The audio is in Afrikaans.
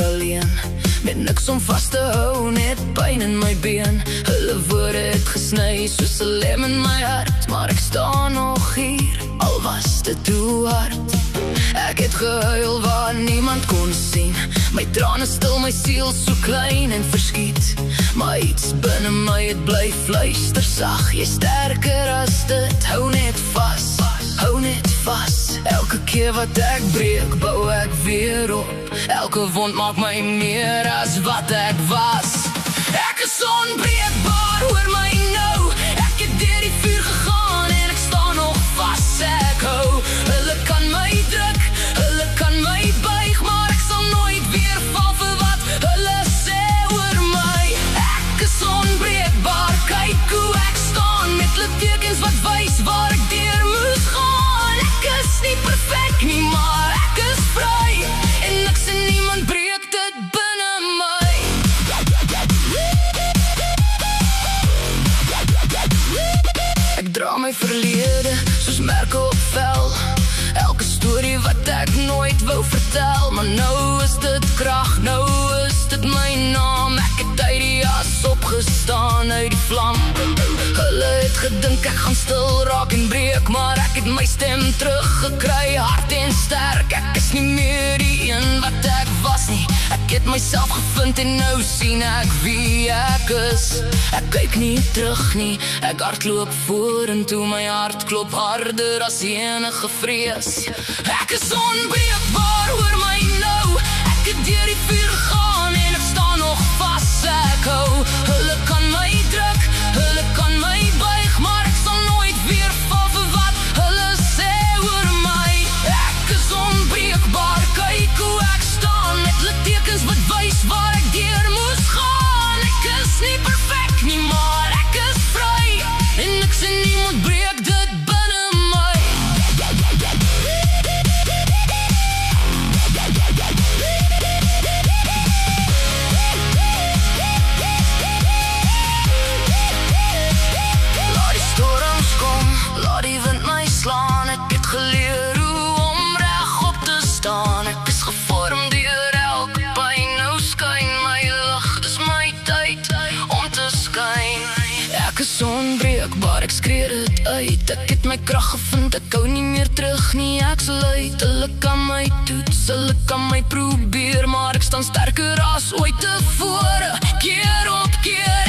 alleen, met niks om vast te hou, net pyn in my been. Hulle woorde het gesny soos 'n lem in my hart, maar ek staan nog hier, al was dit toe hard. Ek het gehuil waar niemand kon sien, my trane stil my siel so klein en verskiet. Maar iets binne my het bly fluister sag, jy sterker as dit, hou net vas, hou net vas. Elke keer wat ek breek, bou ek weer op, elke wond maak my meer as wat ek was. Ek is onbreekbaar, hoor my nou, ek het deur die vuur gegaan en ek staan nog vas. Ek hou, hulle kan my druk, hulle kan my buig, maar ek sal nooit weer val vir wat hulle sê oor my. Ek is onbreekbaar, kyk hoe ek staan, met littekens wat wys waar ek deur moes gaan. Ek is nie perfek nie, maar ek is vry, en niks en niemand breek dit binne my. Ek dra my verlede soos merke op vel, elke storie wat ek nooit wou vertel. Maar nou is dit krag, nou is dit my naam. Ek het uit die as opgestaan, uit die vlam. Hulle het gedink ek gaan stil raak en breek, maar ek het my stem teruggekry, hard en sterk. Ek is nie meer die een wat ek was nie, ek het myself gevind en nou sien ek wie ek is. Ek kyk nie terug nie, ek hardloop vorentoe, my hart klop harder as enige vrees. Ek is onbreekbaar, hoor my nou, ek het deur die vuur gegaan en ek staan nog vas. Ek hou, hulle kan my druk, hulle kan my buig, maar ek sal nooit weer val vir wat hulle sê oor my. Ek is onbreekbaar, kyk hoe ek staan, met littekens wat wys waar ek deur moes gaan. Ek is nie perfek nie, maar ek is vry, en niks en niemand breek dit binne my. Laat die storms kom, laat die wind my slaan, ek het geleer hoe om regop te staan. Ek is gevorm deur elke pyn, nou skyn my lig, dis my tyd om te skyn. Ek is onbreekbaar, ek skree dit uit, ek het my krag gevind, ek hou nie meer terug nie, ek's luid. Hulle kan my toets, hulle kan my probeer, maar ek staan sterker as ooit tevore, keer op keer.